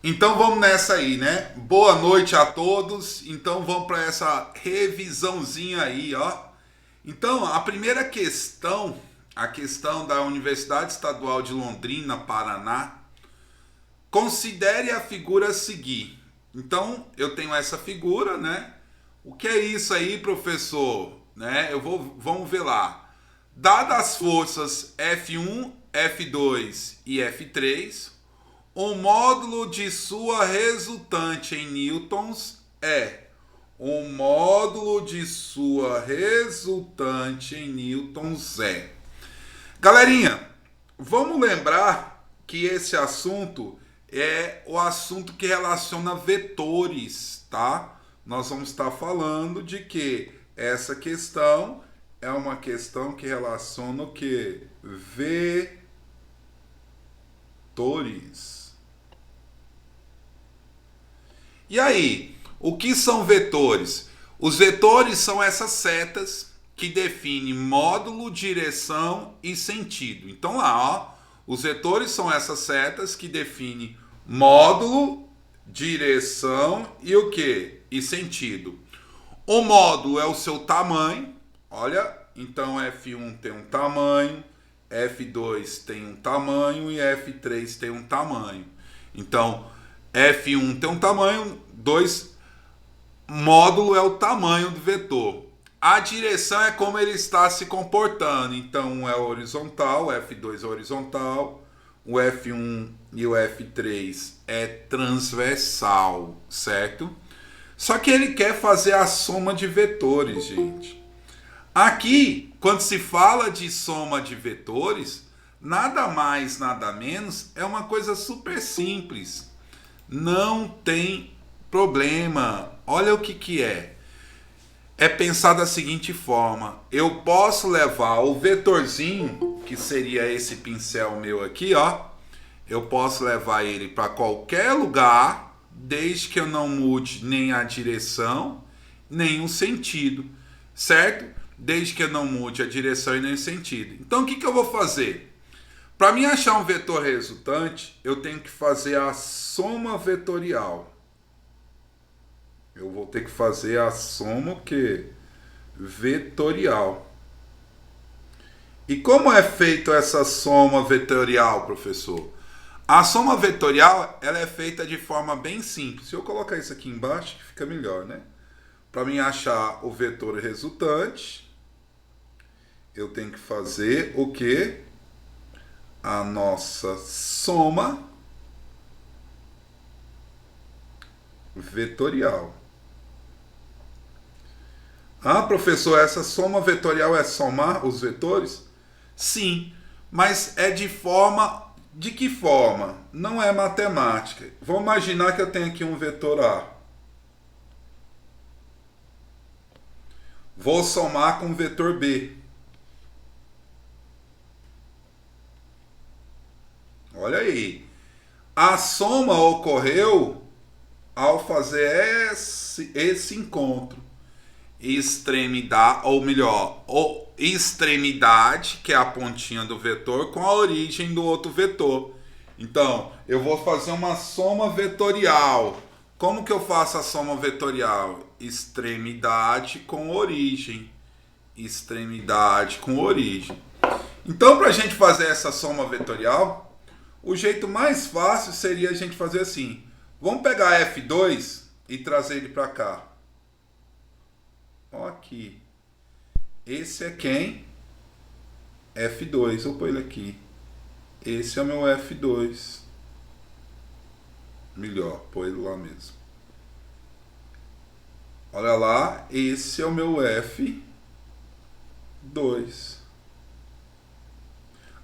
Então vamos nessa aí, né? Boa noite a todos. Então vamos para essa revisãozinha aí, ó. Então, a primeira questão, a questão da Universidade Estadual de Londrina, Paraná, considere a figura a seguir. Então, eu tenho essa figura, né? O que é isso aí, professor? Né? Vamos ver lá. Dadas as forças F1, F2 e F3, o módulo de sua resultante em newtons é o módulo de sua resultante em newtons é. Galerinha, vamos lembrar que esse assunto é o assunto que relaciona vetores, tá? Nós vamos estar falando de que essa questão é uma questão que relaciona o que? Vetores. E aí, o que são vetores? Os vetores são essas setas que definem módulo, direção e sentido. Então lá, ó, os vetores são essas setas que definem módulo, direção e o que? E sentido. O módulo é o seu tamanho. Olha, então F1 tem um tamanho, F2 tem um tamanho e F3 tem um tamanho. Então, F1 tem um tamanho, 2 módulo é o tamanho do vetor. A direção é como ele está se comportando. Então, um é horizontal, o F2 é horizontal, o F1 e o F3 é transversal, certo? Só que ele quer fazer a soma de vetores, gente. Aqui, quando se fala de soma de vetores, nada mais, nada menos, é uma coisa super simples. Não tem problema. Olha o que é. É pensar da seguinte forma: eu posso levar o vetorzinho, que seria esse pincel meu aqui, ó. Eu posso levar ele para qualquer lugar, desde que eu não mude nem a direção, nem o sentido, certo? Desde que eu não mude a direção e nem o sentido. Então, o que eu vou fazer? Para mim achar um vetor resultante, eu tenho que fazer a soma vetorial. Eu vou ter que fazer a soma o quê? Vetorial. E como é feita essa soma vetorial, professor? A soma vetorial ela é feita de forma bem simples. Se eu colocar isso aqui embaixo, fica melhor, né? Para mim achar o vetor resultante, eu tenho que fazer o quê? A nossa soma vetorial. Ah, professor, essa soma vetorial é somar os vetores? Sim, mas é de forma. De que forma? Não é matemática. Vamos imaginar que eu tenho aqui um vetor A. Vou somar com o vetor B. Olha aí. A soma ocorreu ao fazer esse encontro. Extremidade, ou melhor, extremidade, que é a pontinha do vetor, com a origem do outro vetor. Então, eu vou fazer uma soma vetorial. Como que eu faço a soma vetorial? Extremidade com origem. Extremidade com origem. Então, para a gente fazer essa soma vetorial, o jeito mais fácil seria a gente fazer assim. Vamos pegar F2 e trazer ele para cá. Ó aqui. Esse é quem? F2. Vou pôr ele aqui. Esse é o meu F2. Melhor, pôr ele lá mesmo. Olha lá, esse é o meu F2.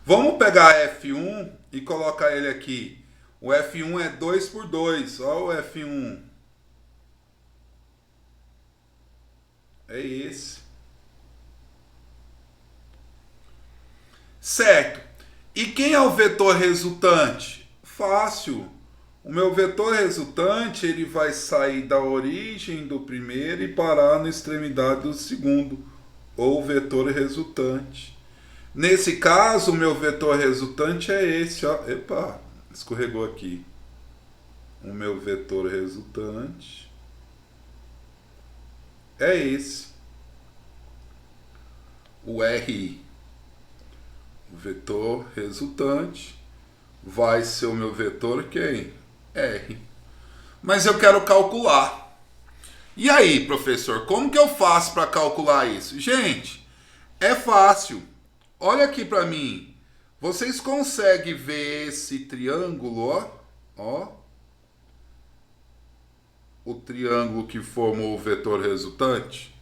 Vamos pegar F1 e colocar ele aqui. O F1 é 2 por 2. Olha o F1. É esse. Certo. E quem é o vetor resultante? Fácil. O meu vetor resultante ele vai sair da origem do primeiro e parar na extremidade do segundo, ou vetor resultante. Nesse caso, o meu vetor resultante é esse, ó. Epa, escorregou aqui. o meu vetor resultante é esse. O RI. O vetor resultante vai ser o meu vetor quem? R. Mas eu quero calcular. E aí, professor, como que eu faço para calcular isso? Gente, é fácil. Olha aqui para mim. Vocês conseguem ver esse triângulo, ó? Ó. O triângulo que formou o vetor resultante?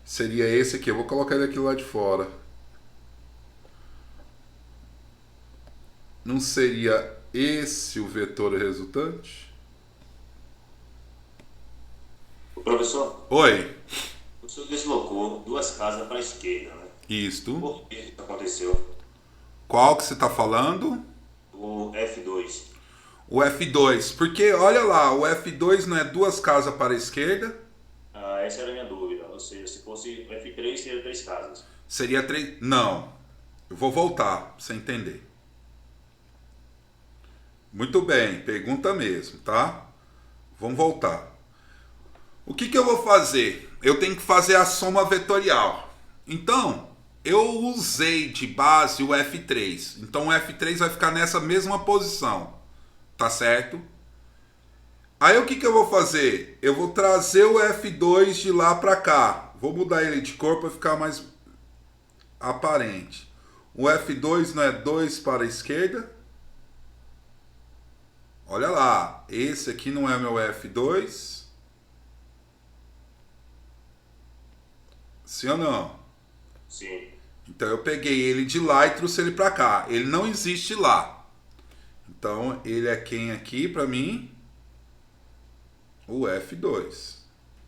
Seria esse aqui. Eu vou colocar ele aqui lá de fora. Não seria esse o vetor resultante? Professor, Oi. o senhor deslocou duas casas para a esquerda, né? Isto. Por que isso aconteceu? Qual que você está falando? O F2. O F2. Porque, olha lá, o F2 não é duas casas para a esquerda? Ah, essa era a minha dúvida. Ou seja, se fosse o F3, seria três casas. Seria 3. Não. Eu vou voltar para você entender. Muito bem, pergunta mesmo, tá? Vamos voltar. O que eu vou fazer? Eu tenho que fazer a soma vetorial. Então, eu usei de base o F3. Então, o F3 vai ficar nessa mesma posição. Tá certo? Aí, o que eu vou fazer? Eu vou trazer o F2 de lá para cá. Vou mudar ele de cor para ficar mais aparente. O F2 não é 2 para a esquerda? Olha lá, esse aqui não é meu F2? Sim ou não? Sim. Então eu peguei ele de lá e trouxe ele para cá. Ele não existe lá. Então ele é quem aqui para mim? O F2.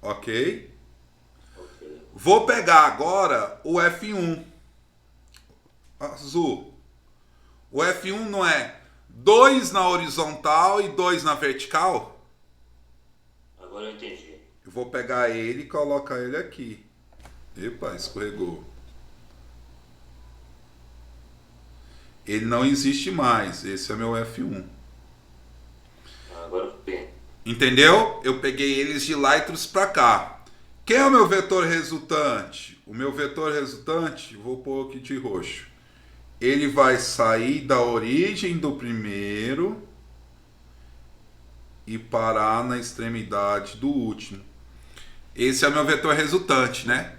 Ok? Ok. Vou pegar agora o F1. Azul. O F1 não é 2 na horizontal e 2 na vertical? Agora eu entendi. Eu vou pegar ele e colocar ele aqui. Epa, escorregou. Ele não existe mais. Esse é meu F1. Agora eu tenho. Entendeu? Eu peguei eles de lá e trouxe para cá. Quem é o meu vetor resultante? O meu vetor resultante, vou pôr aqui de roxo. Ele vai sair da origem do primeiro e parar na extremidade do último. Esse é o meu vetor resultante, né?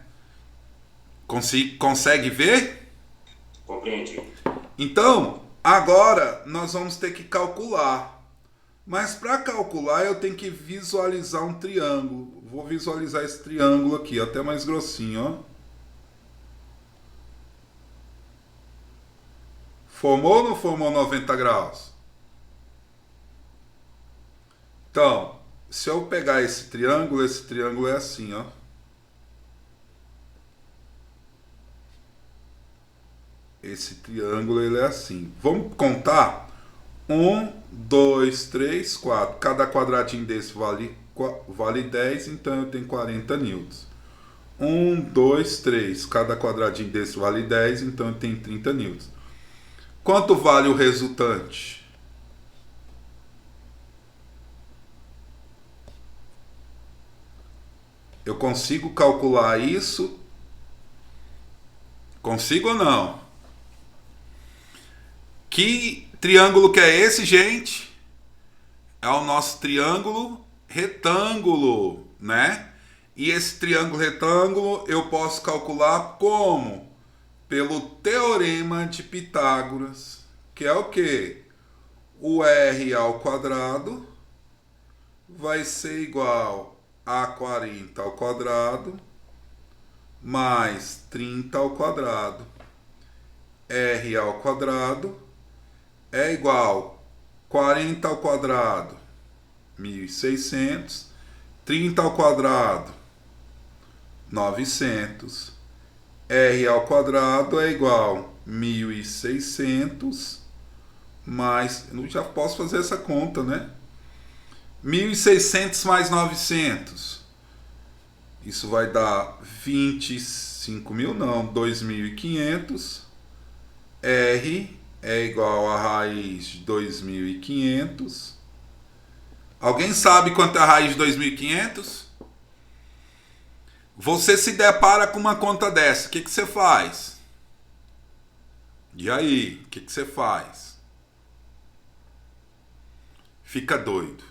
Consegue ver? Compreendi. Então, agora nós vamos ter que calcular. Mas para calcular eu tenho que visualizar um triângulo. Vou visualizar esse triângulo aqui, até mais grossinho, ó. Formou ou não formou 90 graus? Então, se eu pegar esse triângulo é assim, ó. Esse triângulo ele é assim. Vamos contar? 1, 2, 3, 4. Cada quadradinho desse vale 10, então eu tenho 40 newtons. 1, 2, 3. Cada quadradinho desse vale 10, então eu tenho 30 newtons. Quanto vale o resultante? Eu consigo calcular isso? Consigo ou não? Que triângulo que é esse, gente? É o nosso triângulo retângulo, né? E esse triângulo retângulo eu posso calcular como? Pelo teorema de Pitágoras, que é o quê? O r ao quadrado vai ser igual a 40 ao quadrado mais 30 ao quadrado. R ao quadrado é igual 40 ao quadrado, 1.600. 30 ao quadrado, 900. R ao quadrado é igual 1.600 mais... Eu já posso fazer essa conta, né? 1.600 mais 900. Isso vai dar 25 mil, não, 2.500. R é igual a raiz de 2.500 Alguém sabe quanto é a raiz de 2.500? Você se depara com uma conta dessa, o que você faz? E aí, o que você faz? Fica doido.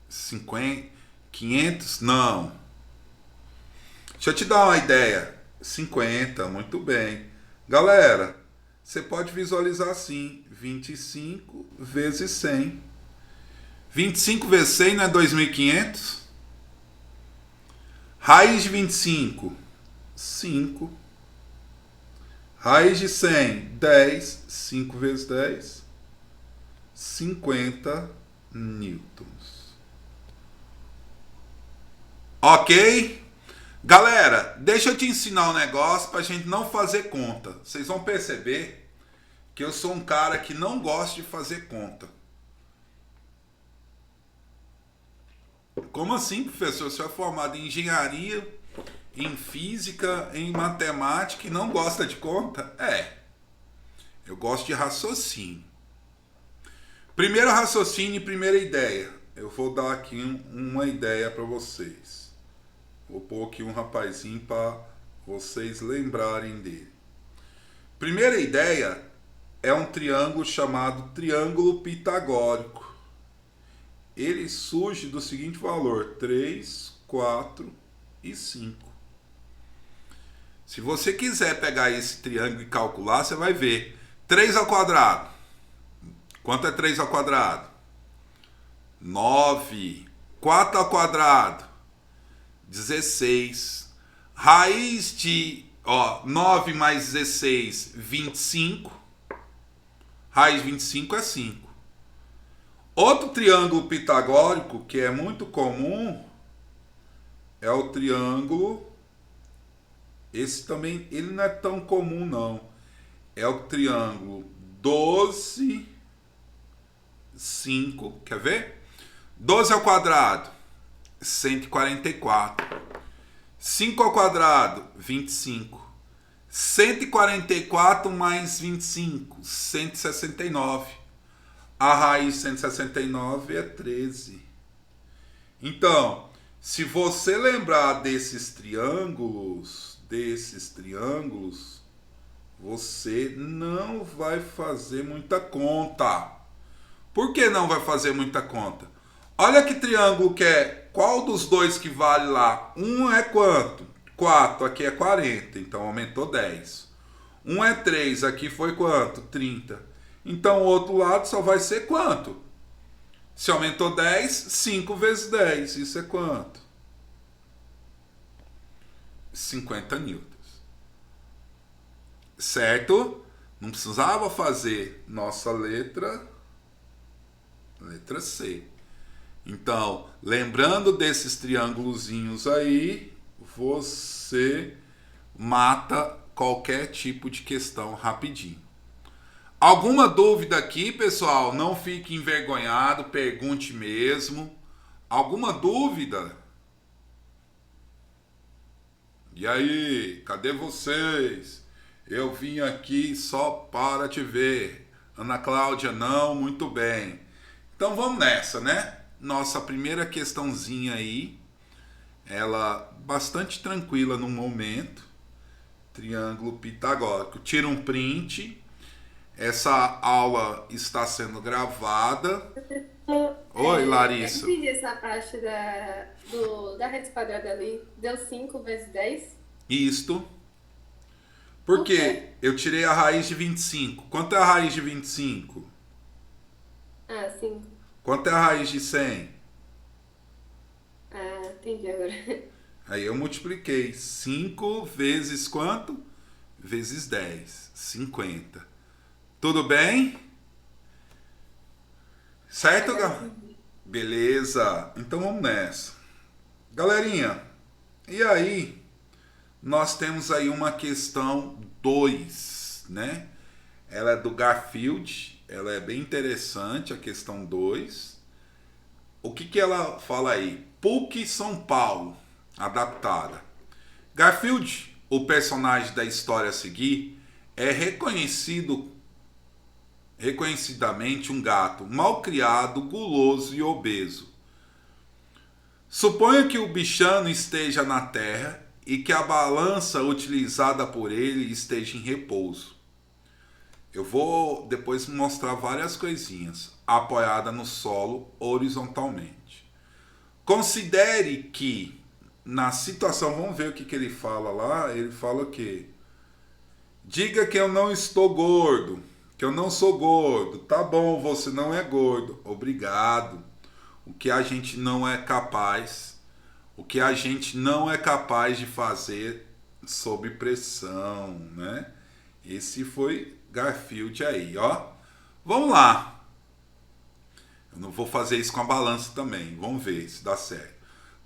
50, 500? Não. Deixa eu te dar uma ideia. 50, muito bem. Galera, você pode visualizar assim, 25 vezes 100. 25 vezes 100 não é 2.500? Raiz de 25, 5. Raiz de 100, 10. 5 vezes 10, 50 newtons. Ok? Galera, deixa eu te ensinar um negócio pra gente não fazer conta. Vocês vão perceber que eu sou um cara que não gosta de fazer conta. Como assim, professor? Você é formado em engenharia, em física, em matemática e não gosta de conta? Eu gosto de raciocínio. Primeiro raciocínio e primeira ideia. Eu vou dar aqui uma ideia para vocês. Vou pôr aqui um rapazinho para vocês lembrarem dele. Primeira ideia é um triângulo chamado triângulo pitagórico. Ele surge do seguinte valor: 3, 4 e 5. Se você quiser pegar esse triângulo e calcular, você vai ver. 3 ao quadrado. Quanto é 3 ao quadrado? 9. 4 ao quadrado? 16. Raiz de 9 mais 16, 25. Raiz de 25 é 5. Outro triângulo pitagórico que é muito comum é o triângulo. Esse também ele não é tão comum não. É o triângulo 12, 5. Quer ver? 12 ao quadrado, 144. 5 ao quadrado, 25. 144 mais 25, 169. A raiz de 169 é 13. Então, se você lembrar desses triângulos, você não vai fazer muita conta. Por que não vai fazer muita conta? Olha que triângulo que é. Qual dos dois que vale lá? Um é quanto? 4, aqui é 40, então aumentou 10. Um é 3, aqui foi quanto? 30. Então o outro lado só vai ser quanto? Se aumentou 10, 5 vezes 10, isso é quanto? 50 newtons. Certo? Não precisava fazer nossa letra C. Então, lembrando desses triângulozinhos aí, você mata qualquer tipo de questão rapidinho. Alguma dúvida aqui, pessoal? Não fique envergonhado, pergunte mesmo. Alguma dúvida? E aí, cadê vocês? Eu vim aqui só para te ver. Ana Cláudia, não, muito bem. Então vamos nessa, né? Nossa primeira questãozinha aí, ela bastante tranquila no momento. Triângulo pitagórico. Tira um print. Essa aula está sendo gravada. Oi, Larissa. Eu entendi essa parte da raiz quadrada ali. Deu 5 vezes 10. Isto. Porque eu tirei a raiz de 25. Quanto é a raiz de 25? Ah, 5. Quanto é a raiz de 100? Ah, entendi agora. Aí eu multipliquei. 5 vezes quanto? Vezes 10. 50. Tudo bem? Certo, galera? Beleza. Então vamos nessa. Galerinha, e aí? Nós temos aí uma questão 2, né? Ela é do Garfield. Ela é bem interessante, a questão 2. O que ela fala aí? PUC São Paulo, adaptada. Garfield, o personagem da história a seguir, é reconhecidamente um gato mal criado, guloso e obeso. Suponha que o bichano esteja na terra e que a balança utilizada por ele esteja em repouso. Eu vou depois mostrar várias coisinhas, apoiada no solo horizontalmente. Considere que na situação, vamos ver o que ele fala lá. Ele fala que diga que eu não estou gordo, que eu não sou gordo. Tá bom, você não é gordo. Obrigado. O que a gente não é capaz, o que a gente não é capaz de fazer sob pressão, né? Esse foi Garfield aí, ó. Vamos lá. Eu não vou fazer isso com a balança também. Vamos ver se dá certo.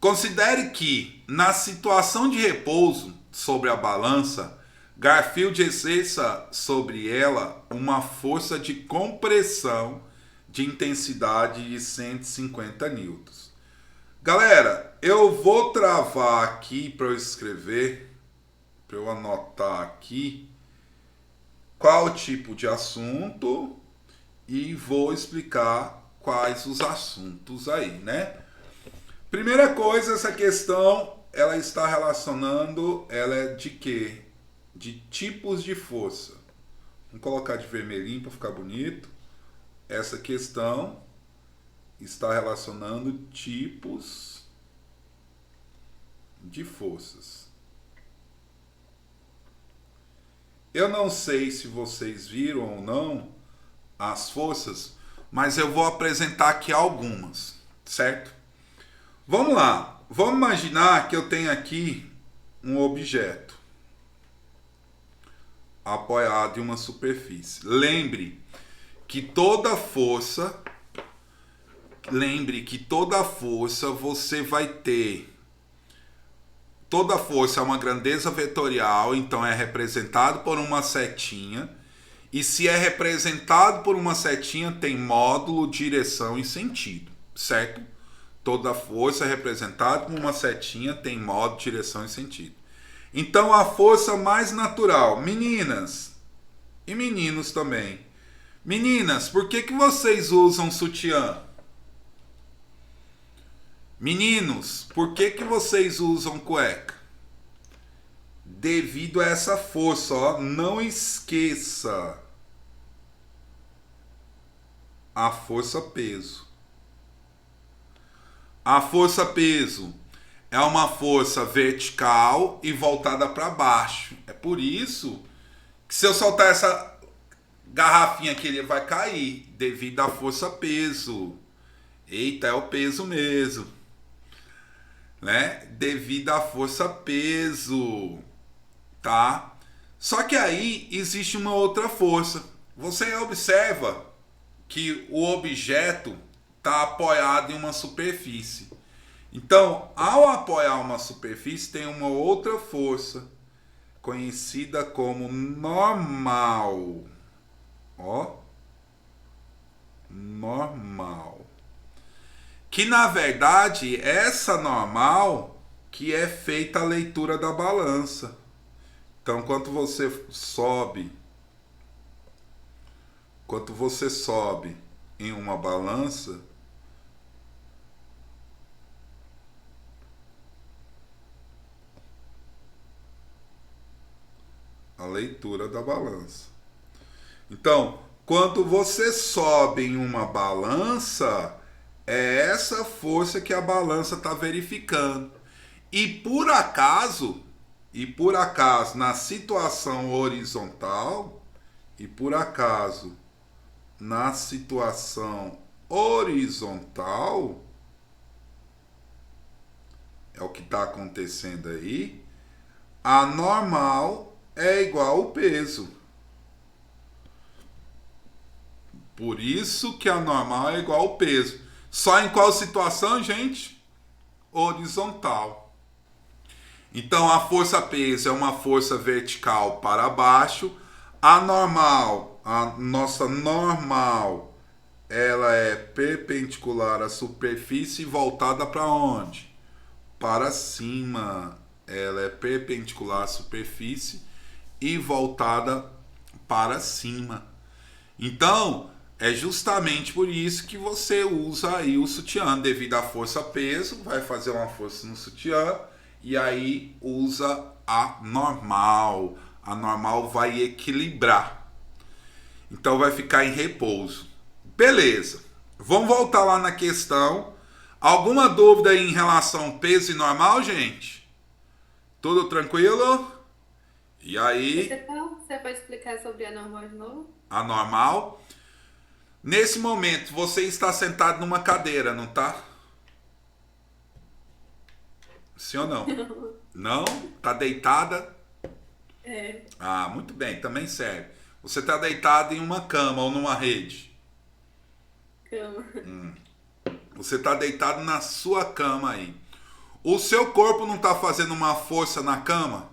Considere que, na situação de repouso sobre a balança, Garfield exerça sobre ela uma força de compressão de intensidade de 150 newtons. Galera, eu vou travar aqui para eu escrever, para eu anotar aqui qual tipo de assunto e vou explicar quais os assuntos aí, né? Primeira coisa, essa questão, ela está relacionando, ela é de quê? De tipos de força. Vamos colocar de vermelhinho para ficar bonito. Essa questão está relacionando tipos de forças. Eu não sei se vocês viram ou não as forças, mas eu vou apresentar aqui algumas, certo? Vamos lá. Vamos imaginar que eu tenho aqui um objeto apoiado em uma superfície. Lembre que toda força você vai ter. Toda força é uma grandeza vetorial, então é representado por uma setinha. E se é representado por uma setinha, tem módulo, direção e sentido, certo? Toda força é representada por uma setinha, tem módulo, direção e sentido. Então a força mais natural, meninas e meninos também. Meninas, por que vocês usam sutiã? Meninos, por que vocês usam cueca? Devido a essa força, ó, não esqueça a força peso. A força peso é uma força vertical e voltada para baixo. É por isso que se eu soltar essa garrafinha aqui, ele vai cair, devido à força peso. Eita, é o peso mesmo, né? Devido à força peso, tá? Só que aí existe uma outra força. Você observa que o objeto está apoiado em uma superfície. Então, ao apoiar uma superfície, tem uma outra força, conhecida como normal. Ó, normal. Que na verdade, essa normal que é feita a leitura da balança. Então, quando você sobe em uma balança, a leitura da balança. Então, quando você sobe em uma balança, é essa força que a balança está verificando. E por acaso, na situação horizontal, é o que está acontecendo aí, a normal é igual ao peso. Por isso que a normal é igual ao peso. Só em qual situação, gente? Horizontal. Então a força peso é uma força vertical para baixo. A nossa normal, ela é perpendicular à superfície e voltada para onde? Para cima. Ela é perpendicular à superfície e voltada para cima. Então, É justamente por isso que você usa aí o sutiã, devido à força-peso, vai fazer uma força no sutiã e aí usa a normal. A normal vai equilibrar. Então vai ficar em repouso. Beleza. Vamos voltar lá na questão. Alguma dúvida aí em relação ao peso e normal, gente? Tudo tranquilo? E aí? Você pode explicar sobre a normal de novo? A normal. Nesse momento, você está sentado numa cadeira, não tá? Sim ou não? Não? Tá deitada? É, Ah, muito bem, também serve. Você está deitado em uma cama ou numa rede? cama. Você está deitado na sua cama aí. O seu corpo não está fazendo uma força na cama?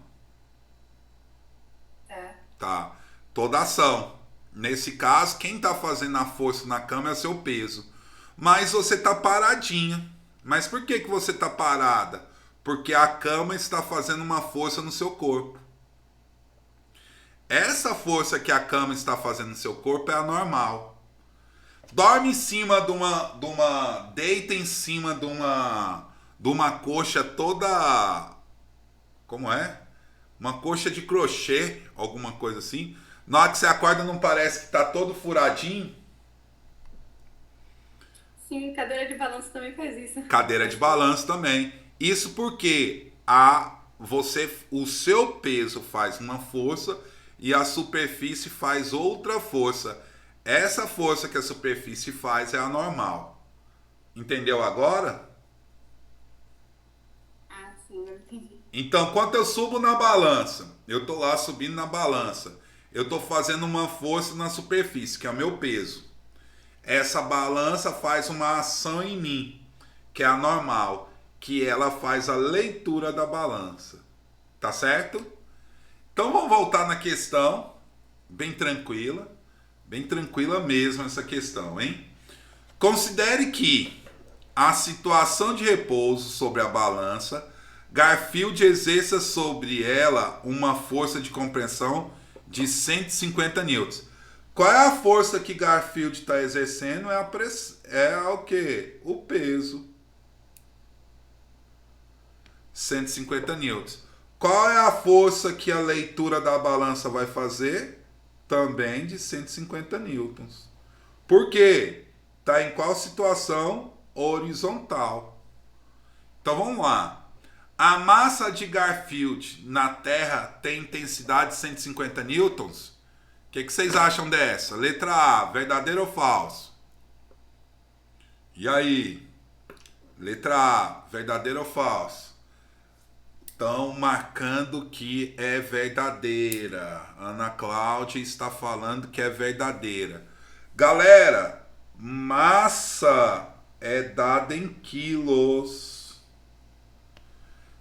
Tá. Tá. Toda ação. Nesse caso, quem está fazendo a força na cama é o seu peso. Mas você está paradinha. Mas por que você está parada? Porque a cama está fazendo uma força no seu corpo. Essa força que a cama está fazendo no seu corpo é a normal. Dorme em cima deita em cima de uma coxa toda, como é? Uma coxa de crochê, alguma coisa assim. Na hora que você acorda não parece que tá todo furadinho? Sim, cadeira de balanço também faz isso. Cadeira de balanço também. Isso porque o seu peso faz uma força e a superfície faz outra força. Essa força que a superfície faz é a normal. Entendeu agora? Ah, sim, eu entendi. Então, quando eu subo na balança, eu tô lá subindo na balança, eu tô fazendo uma força na superfície, que é o meu peso. Essa balança faz uma ação em mim, que é a normal, que ela faz a leitura da balança. Tá certo? Então vamos voltar na questão, bem tranquila mesmo essa questão, hein? Considere que a situação de repouso sobre a balança, Garfield exerça sobre ela uma força de compressão de 150 newtons. Qual é a força que Garfield está exercendo? É o quê? O peso. 150 newtons. Qual é a força que a leitura da balança vai fazer? Também de 150 newtons. Por quê? Está em qual situação? Horizontal. Então vamos lá. A massa de Garfield na Terra tem intensidade de 150 newtons? O que vocês acham dessa? Letra A, verdadeiro ou falso? E aí? Letra A, verdadeiro ou falso? Estão marcando que é verdadeira. Ana Cláudia está falando que é verdadeira. Galera, massa é dada em quilos.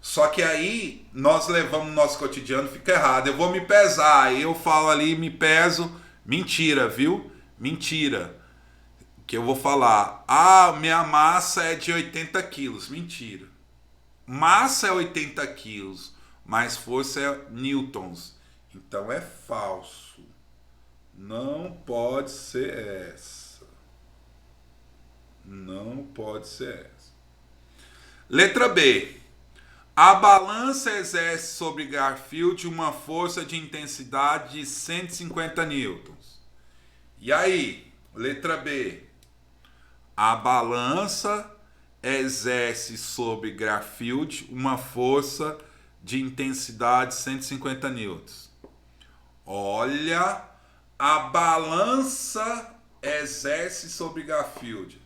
Só que aí nós levamos no nosso cotidiano, fica errado. Eu vou me pesar, aí eu falo ali, me peso. Mentira, viu? Mentira. Que eu vou falar, minha massa é de 80 quilos. Mentira. Massa é 80 quilos, mas força é newtons. Então é falso. Não pode ser essa. Não pode ser essa. Letra B. A balança exerce sobre Garfield uma força de intensidade de 150 newtons. E aí? Letra B. A balança exerce sobre Garfield uma força de intensidade de 150 newtons. Olha, a balança exerce sobre Garfield.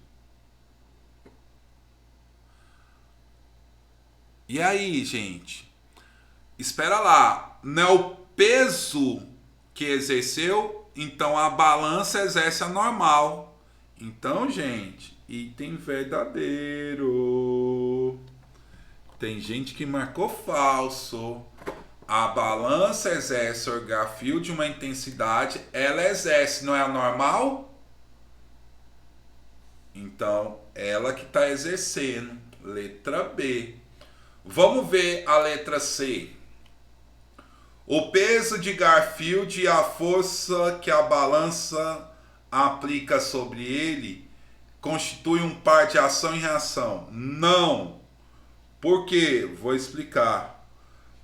E aí, gente? Espera lá. Não é o peso que exerceu, então a balança exerce a normal. Então, gente, item verdadeiro. Tem gente que marcou falso. A balança exerce sobre Garfield uma intensidade, ela exerce, não é a normal? Então, ela que está exercendo. Letra B. Vamos ver a letra C. O peso de Garfield e a força que a balança aplica sobre ele constitui um par de ação e reação. Não. Por quê? Vou explicar.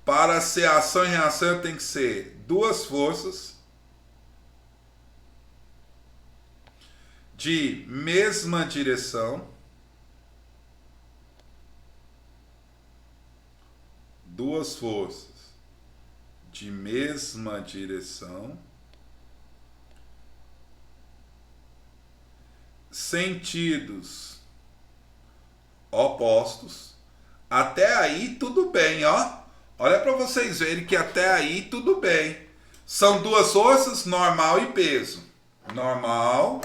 Para ser ação e reação tem que ser duas forças de mesma direção. Duas forças de mesma direção, sentidos opostos. Até aí tudo bem, ó. Olha para vocês verem que até aí tudo bem. São duas forças, normal e peso. Normal,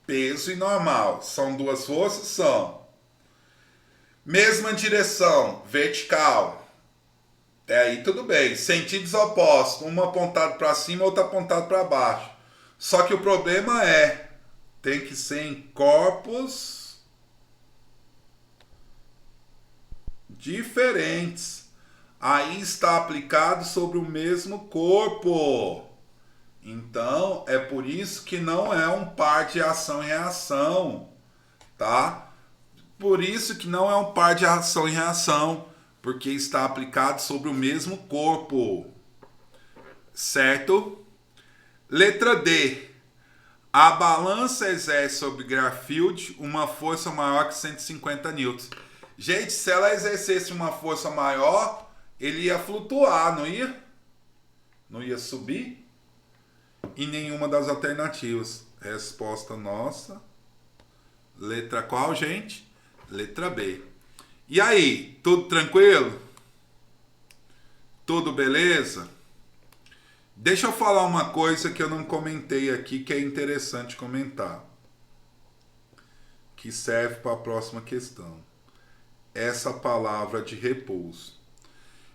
peso e normal. São duas forças, são. Mesma direção, vertical. Até aí tudo bem. Sentidos opostos, uma apontado para cima, outra apontado para baixo. Só que o problema tem que ser em corpos diferentes. Aí está aplicado sobre o mesmo corpo. Então, é por isso que não é um par de ação e reação, tá? Por isso que não é um par de ação e reação, porque está aplicado sobre o mesmo corpo. Certo? Letra D. A balança exerce sobre Garfield uma força maior que 150 newtons. Gente, se ela exercesse uma força maior, ele ia flutuar, não ia? Não ia subir? E nenhuma das alternativas. Resposta nossa. Letra qual, gente? Letra B. E aí, tudo tranquilo? Tudo beleza? Deixa eu falar uma coisa que eu não comentei aqui, que é interessante comentar. Que serve para a próxima questão. Essa palavra de repouso.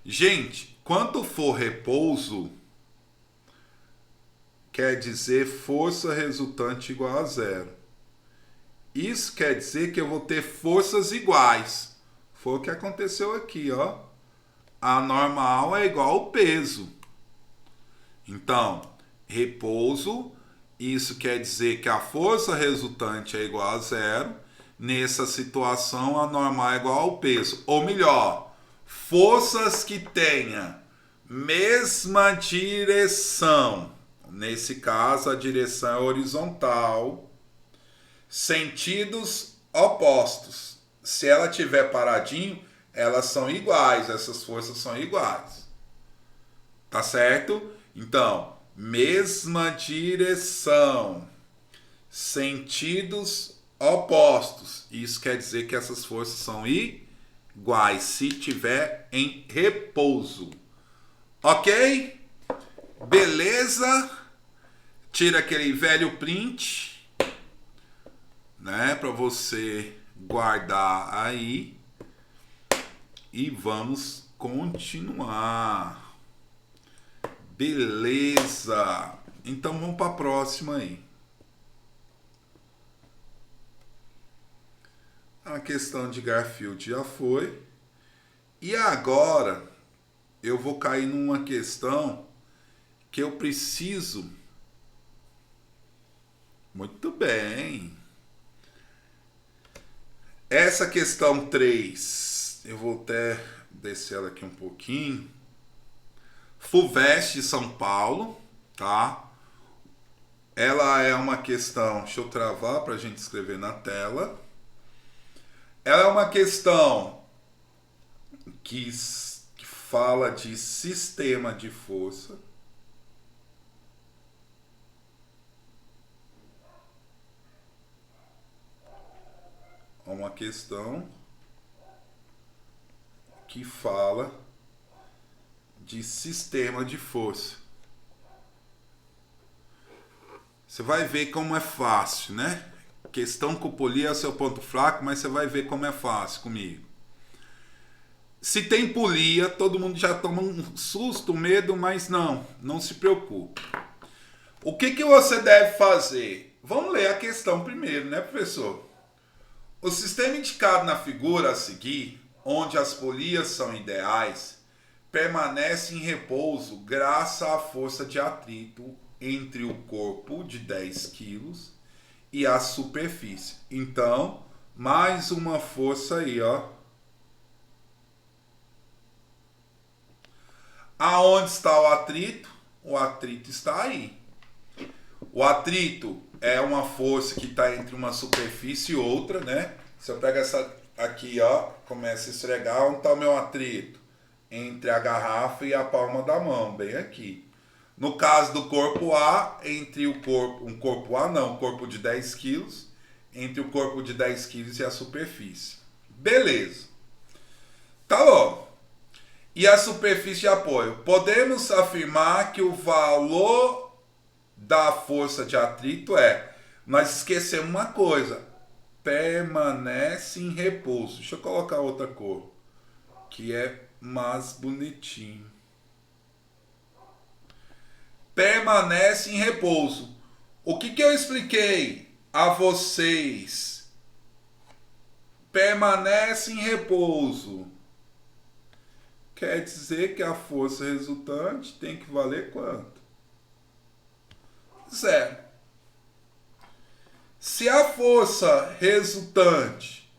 Gente, quando for repouso, quer dizer força resultante igual a zero. Isso quer dizer que eu vou ter forças iguais. Foi o que aconteceu aqui, ó. A normal é igual ao peso. Então, repouso, isso quer dizer que a força resultante é igual a zero. Nessa situação, a normal é igual ao peso. Ou melhor, forças que tenha mesma direção. Nesse caso, a direção é horizontal. Sentidos opostos. Se ela tiver paradinho, elas são iguais. Essas forças são iguais. Tá certo? Então, mesma direção. Sentidos opostos. Isso quer dizer que essas forças são iguais se tiver em repouso. Ok? Beleza? Tira aquele velho print, né, para você guardar aí. E vamos continuar. Beleza. Então vamos para a próxima aí. A questão de Garfield já foi. E agora eu vou cair numa questão que eu preciso. Muito bem. Essa questão 3, eu vou até descer ela aqui um pouquinho. FUVEST São Paulo, tá? Ela é uma questão, deixa eu travar para a gente escrever na tela. Ela é uma questão que fala de sistema de força. Uma questão que fala de sistema de força. Você vai ver como é fácil, né? Questão com polia é o seu ponto fraco, mas você vai ver como é fácil comigo. Se tem polia, todo mundo já toma um susto, medo, mas não se preocupe. O que você deve fazer? Vamos ler a questão primeiro, né, professor? O sistema indicado na figura a seguir, onde as polias são ideais, permanece em repouso graças à força de atrito entre o corpo de 10 quilos e a superfície. Então, mais uma força aí, ó. Aonde está o atrito? O atrito está aí. O atrito é uma força que está entre uma superfície e outra, né? Se eu pegar essa aqui, ó, começa a esfregar, onde está o meu atrito? Entre a garrafa e a palma da mão, bem aqui. No caso do corpo A, entre o corpo, um corpo de 10 quilos, entre o corpo de 10 quilos e a superfície. Beleza. Tá bom. E a superfície de apoio? Podemos afirmar que o valor da força de atrito nós esquecemos uma coisa, permanece em repouso. Deixa eu colocar outra cor, que é mais bonitinho. Permanece em repouso. O que eu expliquei a vocês? Permanece em repouso. Quer dizer que a força resultante tem que valer quanto? 0. Se a força resultante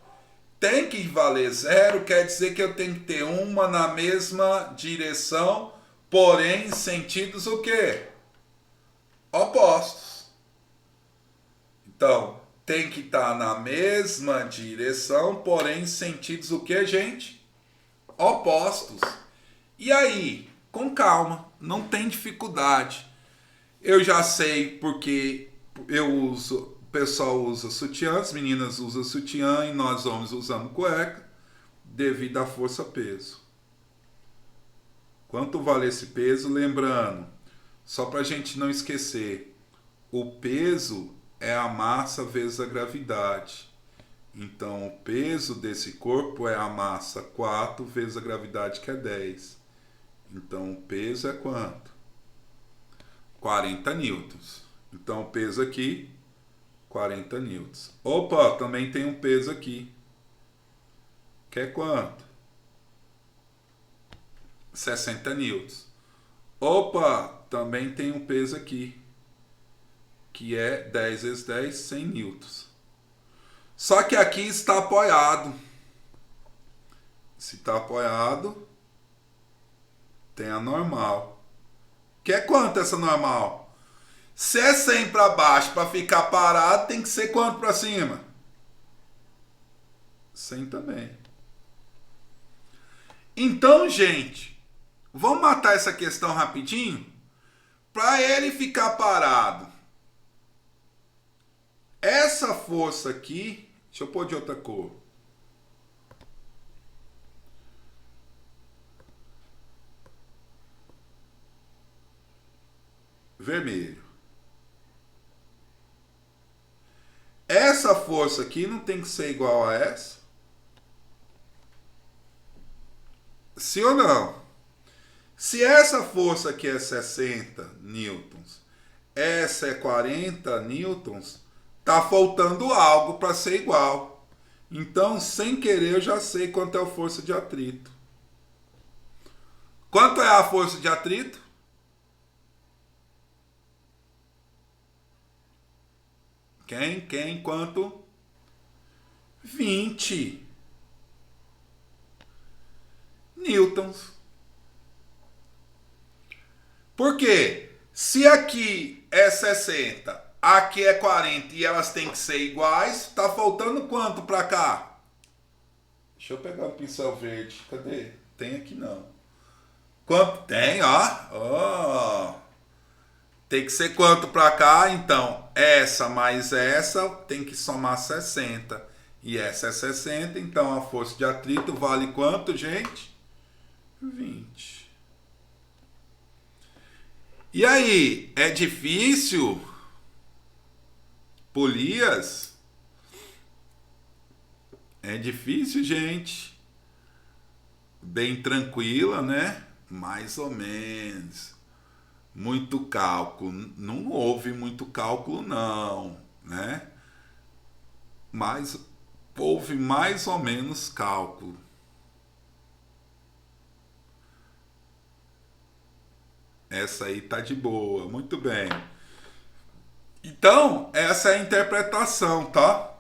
tem que valer 0, quer dizer que eu tenho que ter uma na mesma direção, porém em sentidos o quê? Opostos. Então, tem que estar na mesma direção, porém em sentidos o quê, gente? Opostos. E aí, com calma, não tem dificuldade. Eu já sei porque o pessoal usa sutiã, as meninas usam sutiã e nós homens usamos cueca, devido à força-peso. Quanto vale esse peso? Lembrando, só para a gente não esquecer, o peso é a massa vezes a gravidade. Então, o peso desse corpo é a massa 4 vezes a gravidade, que é 10. Então, o peso é quanto? 40 newtons. Então, o peso aqui, 40 newtons. Opa, também tem um peso aqui. Que é quanto? 60 newtons. Opa, também tem um peso aqui, que é 10 vezes 10, 100 newtons. Só que aqui está apoiado. Se está apoiado, tem a normal. Que é quanto essa normal? Se é 100 para baixo para ficar parado, tem que ser quanto para cima? 100 também. Então, gente, vamos matar essa questão rapidinho? Para ele ficar parado. Essa força aqui, deixa eu pôr de outra cor. Vermelho. Essa força aqui não tem que ser igual a essa? Sim ou não? Se essa força aqui é 60 newtons, essa é 40 newtons, tá faltando algo para ser igual. Então, sem querer, eu já sei quanto é a força de atrito. Quanto é a força de atrito? Quanto? 20 newtons. Por quê? Se aqui é 60, aqui é 40 e elas têm que ser iguais, tá faltando quanto para cá? Deixa eu pegar um pincel verde. Cadê? Tem aqui não. Quanto? Tem, ó. Tem que ser quanto para cá? Então, essa mais essa tem que somar 60. E essa é 60, então a força de atrito vale quanto, gente? 20. E aí, é difícil? Polias? É difícil, gente? Bem tranquila, né? Mais ou menos. Muito cálculo. Não houve muito cálculo, não, né? Mas houve mais ou menos cálculo. Essa aí tá de boa, muito bem. Então, essa é a interpretação, tá?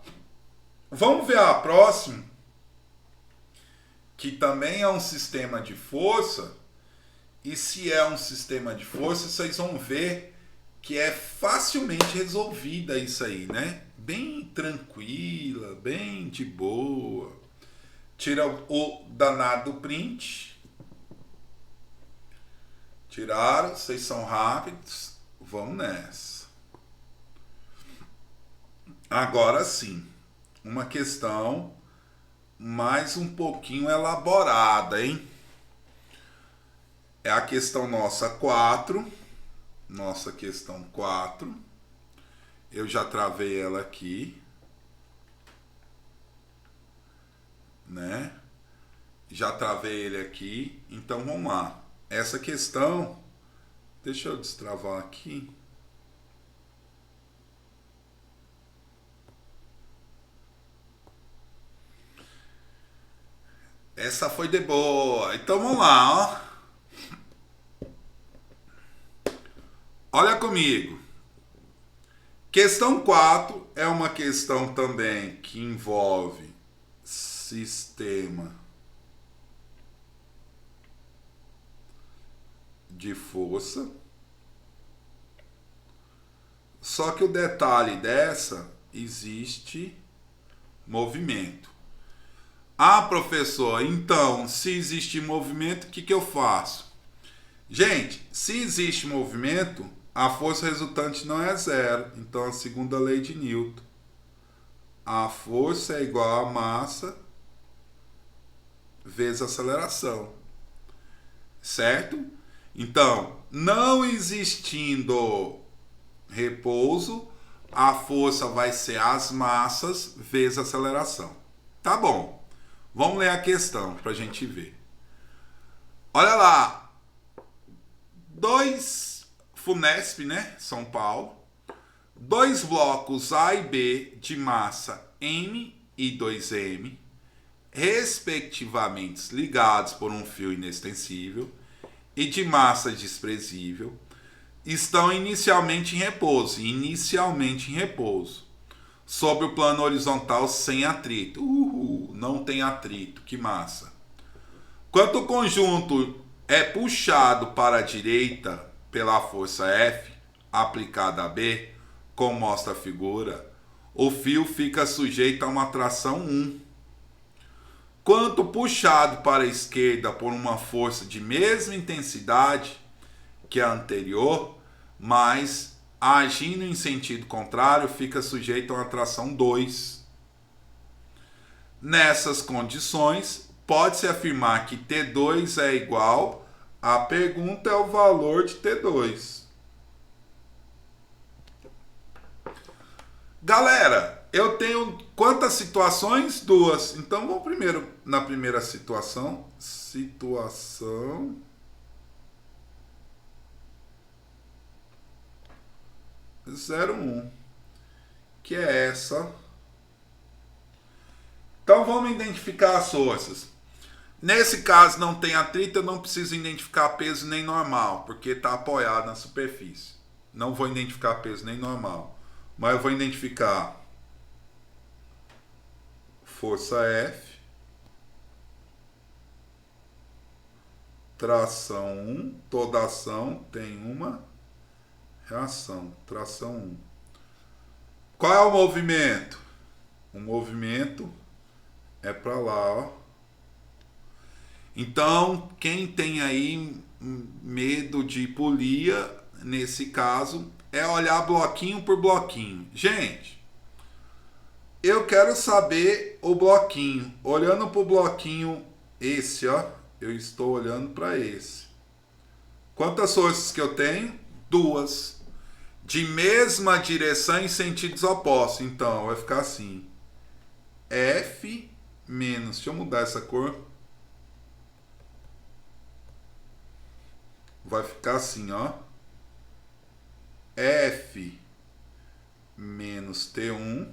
Vamos ver a próxima, que também é um sistema de força. E se é um sistema de força, vocês vão ver que é facilmente resolvida isso aí, né? Bem tranquila, bem de boa. Tira o danado print. Tiraram, vocês são rápidos. Vamos nessa. Agora sim, uma questão mais um pouquinho elaborada, hein? É a questão nossa 4. Nossa questão 4. Eu já travei ela aqui, né? Já travei ele aqui. Então vamos lá. Essa questão, deixa eu destravar aqui. Essa foi de boa. Então vamos lá, ó. Olha comigo. Questão 4 é uma questão também que envolve sistema de força. Só que o detalhe dessa, existe movimento. Ah, professor, então, se existe movimento, o que eu faço? Gente, se existe movimento, a força resultante não é zero. Então, a segunda lei de Newton. A força é igual a massa vezes aceleração. Certo? Então, não existindo repouso, a força vai ser as massas vezes a aceleração. Tá bom. Vamos ler a questão para a gente ver. Olha lá. 2 Funesp, né? São Paulo. 2 blocos A e B de massa M e 2M, respectivamente ligados por um fio inextensível e de massa desprezível, estão inicialmente em repouso, sobre o plano horizontal sem atrito. Não tem atrito, que massa. Quando o conjunto é puxado para a direita pela força F aplicada a B, como mostra a figura, o fio fica sujeito a uma tração 1. Quando puxado para a esquerda por uma força de mesma intensidade que a anterior, mas agindo em sentido contrário, fica sujeito a uma tração 2. Nessas condições, pode-se afirmar que T2 é igual. A pergunta é o valor de T2. Galera, eu tenho quantas situações? 2. Então vamos primeiro na primeira situação. Situação 01, que é essa. Então vamos identificar as forças. Nesse caso não tem atrito, eu não preciso identificar peso nem normal, porque está apoiado na superfície. Não vou identificar peso nem normal, mas eu vou identificar força F, tração 1, toda ação tem uma reação, tração 1. Qual é o movimento? O movimento é para lá, ó. Então, quem tem aí medo de polia, nesse caso, é olhar bloquinho por bloquinho. Gente, eu quero saber o bloquinho. Olhando para o bloquinho esse, ó, eu estou olhando para esse. Quantas forças que eu tenho? 2. De mesma direção em sentidos opostos. Então, vai ficar assim. F menos... Deixa eu mudar essa cor. Vai ficar assim, ó. F menos T1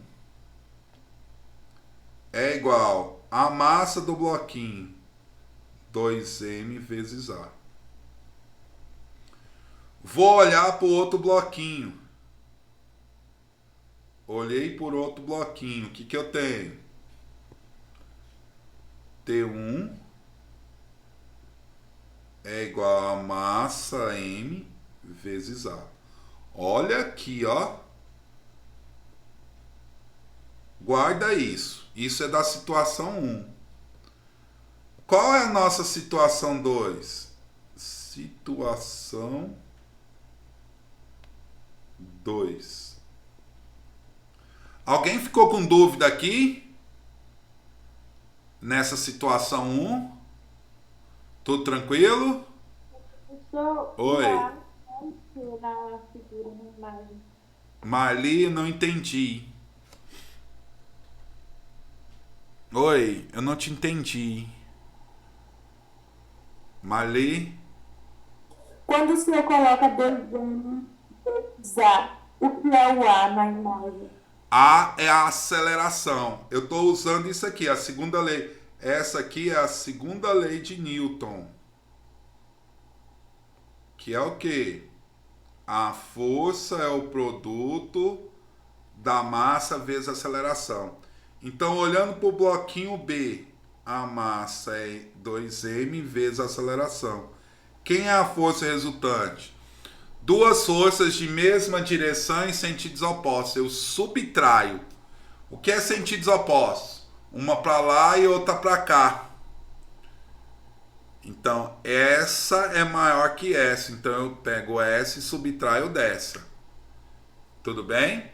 é igual a massa do bloquinho 2M vezes A. Vou olhar para o outro bloquinho. Olhei por outro bloquinho. O que, que eu tenho? T1 é igual a massa M vezes A. Olha aqui, ó. Guarda isso. Isso é da situação 1. Qual é a nossa situação 2? Situação 2. Alguém ficou com dúvida aqui? Nessa situação 1? Tudo tranquilo? Oi. Na figura, na imagem. Marli, não entendi. Oi, eu não te entendi. Marli? Quando o senhor coloca 2M vezes A, o que é o A na imagem? A é a aceleração. Eu estou usando isso aqui, a segunda lei. Essa aqui é a segunda lei de Newton. Que é o quê? A força é o produto da massa vezes a aceleração. Então, olhando para o bloquinho B, a massa é 2m vezes a aceleração. Quem é a força resultante? Duas forças de mesma direção em sentidos opostos. Eu subtraio. O que é sentidos opostos? Uma para lá e outra para cá. Então, essa é maior que essa. Então, eu pego essa e subtraio dessa. Tudo bem?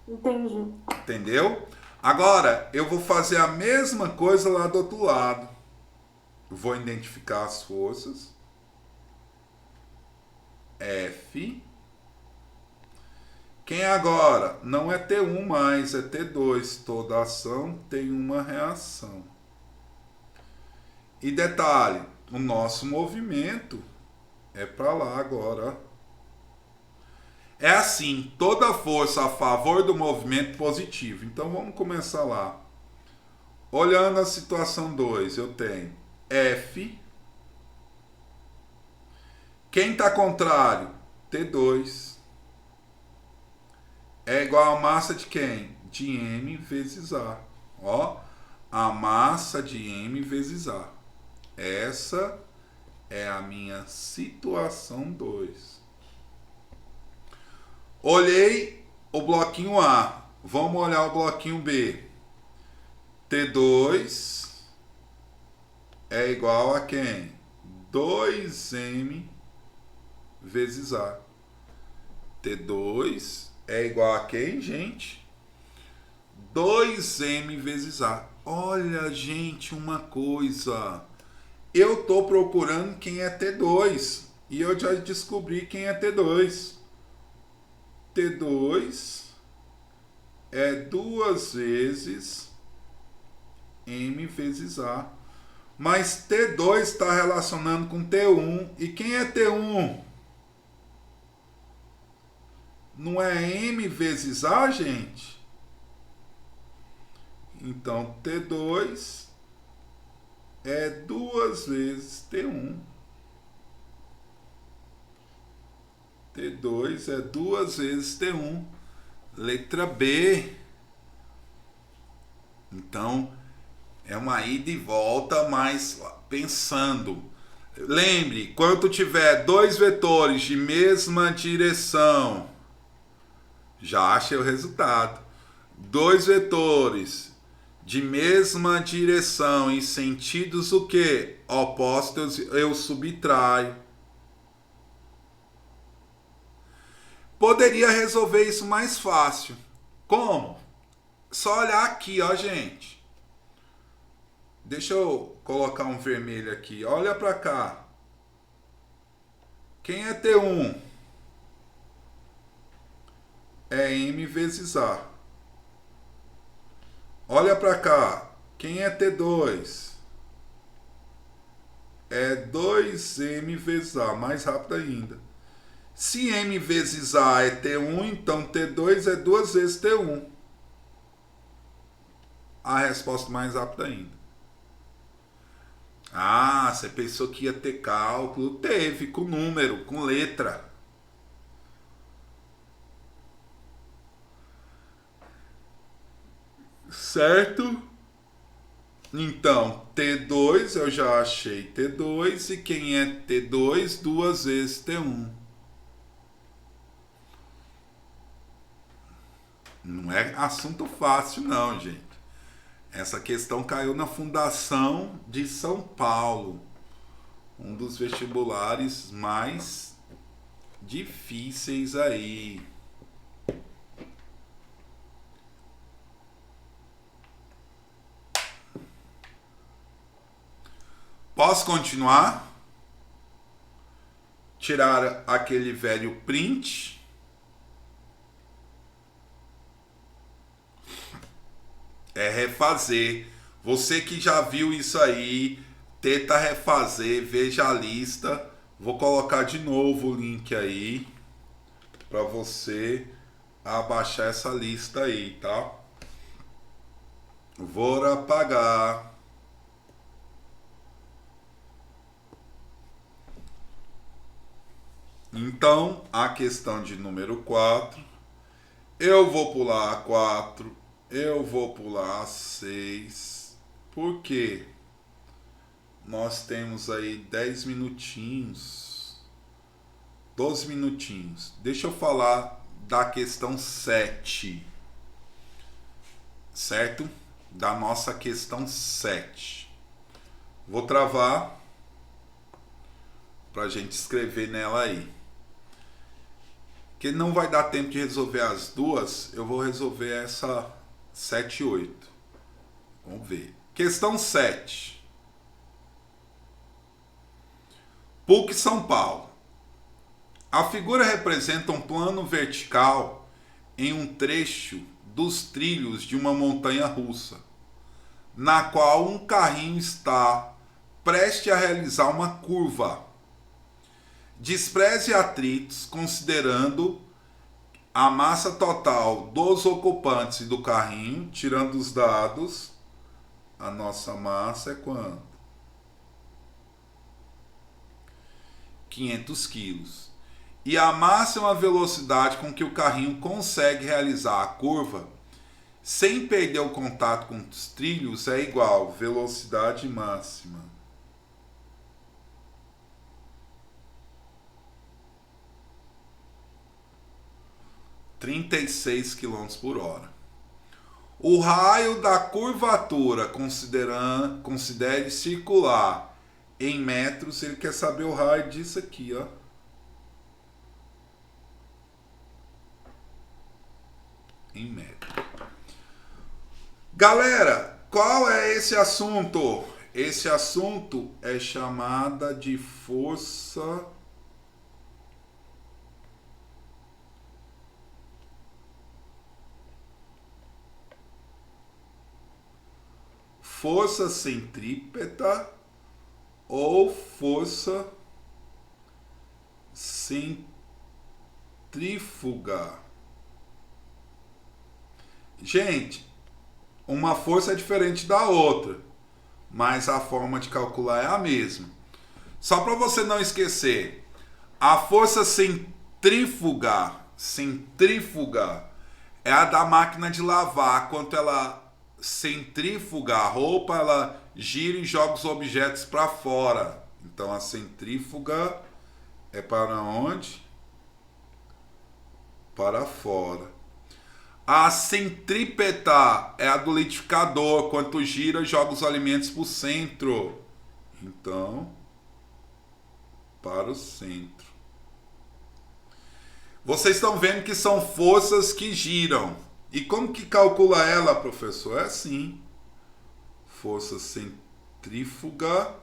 Entendi. Entendeu? Agora, eu vou fazer a mesma coisa lá do outro lado. Eu vou identificar as forças. F. Quem agora? Não é T1 mais, é T2. Toda ação tem uma reação. E detalhe, o nosso movimento é para lá agora. É assim, toda força a favor do movimento positivo. Então vamos começar lá. Olhando a situação 2, eu tenho F. Quem está contrário? T2. É igual a massa de quem? De M vezes A. Ó, a massa de M vezes A. Essa é a minha situação 2. Olhei o bloquinho A. Vamos olhar o bloquinho B. T2 é igual a quem? 2M vezes A. T2 é igual a quem, gente? 2M vezes A. Olha, gente, uma coisa. Eu estou procurando quem é T2. E eu já descobri quem é T2. T2 é 2 vezes M vezes A. Mas T2 está relacionando com T1. E quem é T1? Não é M vezes A, gente? Então, T2 é 2 vezes T1. T2 é 2 vezes T1. Letra B. Então, é uma ida e volta, mas pensando. Lembre, quando tiver dois vetores de mesma direção, já achei o resultado. Dois vetores de mesma direção em sentidos o quê? Opostos, eu subtraio. Poderia resolver isso mais fácil. Como? Só olhar aqui, ó, gente. Deixa eu colocar um vermelho aqui. Olha para cá. Quem é T1? É M vezes A. Olha para cá. Quem é T2? É 2M vezes A. Mais rápido ainda. Se M vezes A é T1, então T2 é 2 vezes T1. A resposta mais rápida ainda. Ah, você pensou que ia ter cálculo? Teve, com número, com letra. Certo? Então, T2 eu já achei T2 e quem é T2 duas vezes T1. Não é assunto fácil não, gente. Essa questão caiu na Fundação de São Paulo, um dos vestibulares mais difíceis aí. Posso continuar? Tirar aquele velho print. É refazer. Você que já viu isso aí, tenta refazer, veja a lista. Vou colocar de novo o link aí para você abaixar essa lista aí, tá? Vou apagar. Então, a questão de número 4, eu vou pular a 4, eu vou pular a 6, porque nós temos aí 10 minutinhos, 12 minutinhos. Deixa eu falar da questão 7, certo? Da nossa questão 7. Vou travar para a gente escrever nela aí. Que não vai dar tempo de resolver as duas, eu vou resolver essa 7 e 8. Vamos ver. Questão 7. PUC São Paulo. A figura representa um plano vertical em um trecho dos trilhos de uma montanha russa, na qual um carrinho está prestes a realizar uma curva. Despreze atritos considerando a massa total dos ocupantes e do carrinho, tirando os dados. A nossa massa é quanto? 500 quilos. E a máxima velocidade com que o carrinho consegue realizar a curva sem perder o contato com os trilhos é igual velocidade máxima. 36 km por hora. O raio da curvatura, considere circular em metros. Ele quer saber o raio disso aqui, ó. Em metros. Galera, qual é esse assunto? Esse assunto é chamada de força centrípeta ou força centrífuga. Gente, uma força é diferente da outra, mas a forma de calcular é a mesma. Só para você não esquecer, a força centrífuga é a da máquina de lavar. Quando ela centrífuga a roupa, ela gira e joga os objetos para fora. Então a centrífuga é para onde? Para fora. A centrípeta é a do liquidificador. Quando gira, joga os alimentos para o centro. Então, para o centro. Vocês estão vendo que são forças que giram. E como que calcula ela, professor? É assim. Força centrífuga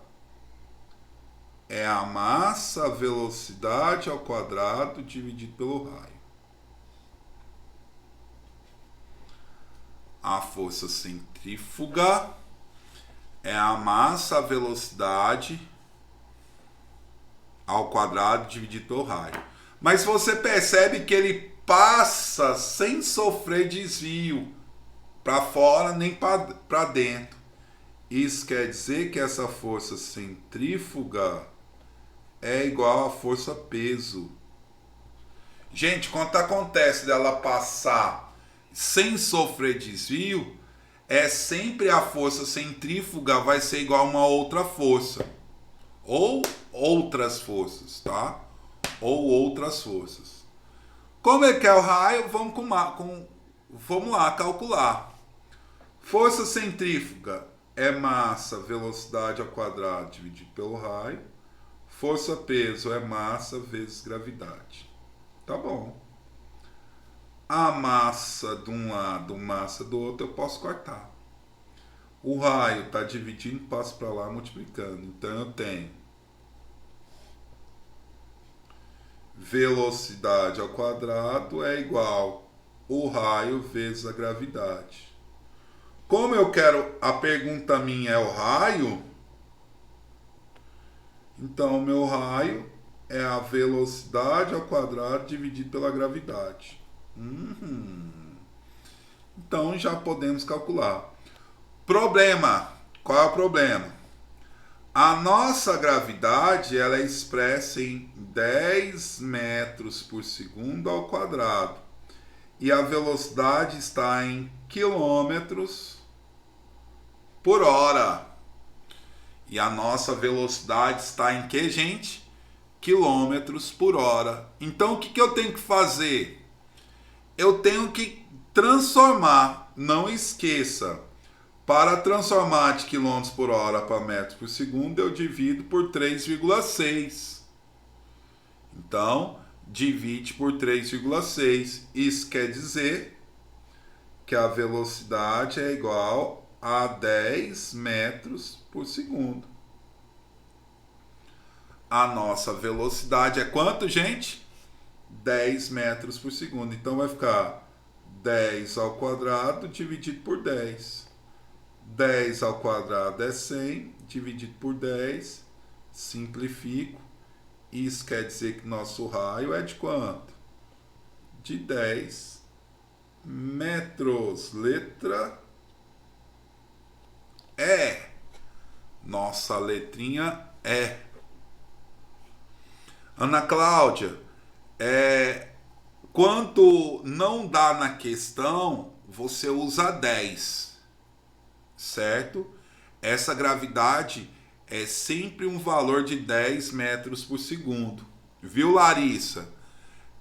é a massa, a velocidade ao quadrado dividido pelo raio. A força centrífuga é a massa, a velocidade ao quadrado dividido pelo raio. Mas você percebe que ele passa sem sofrer desvio para fora nem para dentro. Isso quer dizer que essa força centrífuga é igual à força peso. Gente, quando acontece dela passar sem sofrer desvio, é sempre a força centrífuga vai ser igual a uma outra força. Ou outras forças, tá? Ou outras forças. Como é que é o raio? Vamos lá calcular. Força centrífuga é massa, velocidade ao quadrado dividido pelo raio. Força peso é massa vezes gravidade. Tá bom. A massa de um lado, massa do outro, eu posso cortar. O raio está dividindo, passo para lá multiplicando. Então eu tenho velocidade ao quadrado é igual o raio vezes a gravidade. Como eu quero, a pergunta minha é o raio, então o meu raio é a velocidade ao quadrado dividido pela gravidade. Então já podemos calcular. Problema. Qual é o problema? A nossa gravidade ela é expressa em 10 metros por segundo ao quadrado. E a velocidade está em quilômetros por hora. E a nossa velocidade está em que, gente? Quilômetros por hora. Então o que eu tenho que fazer? Eu tenho que transformar. Não esqueça. Para transformar de quilômetros por hora para metros por segundo, eu divido por 3,6. Então, divide por 3,6. Isso quer dizer que a velocidade é igual a 10 metros por segundo. A nossa velocidade é quanto, gente? 10 metros por segundo. Então, vai ficar 10 ao quadrado dividido por 10. 10 ao quadrado é 100, dividido por 10, simplifico. Isso quer dizer que nosso raio é de quanto? De 10 metros. Letra E. Nossa letrinha E. Ana Cláudia, quando não dá na questão, você usa 10. Certo? Essa gravidade é sempre um valor de 10 metros por segundo. Viu, Larissa?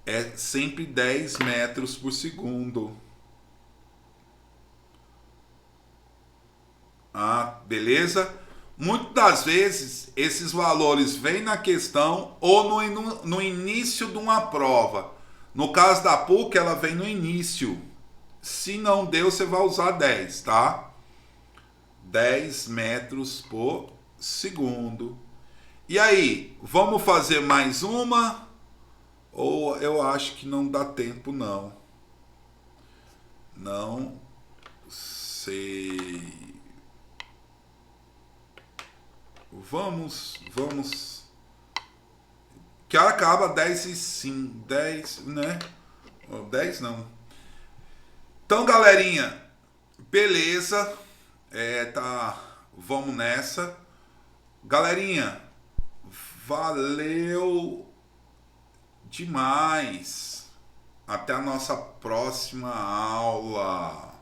É sempre 10 metros por segundo. Ah, beleza? Muitas das vezes, esses valores vêm na questão ou no início de uma prova. No caso da PUC, ela vem no início. Se não deu, você vai usar 10, tá? 10 metros por segundo. E aí, vamos fazer mais uma? Ou eu acho que não dá tempo, não. Não sei. Vamos. Que acaba 10 e 5. 10, né? 10 não. Então, galerinha, beleza. Vamos nessa. Galerinha, valeu demais. Até a nossa próxima aula.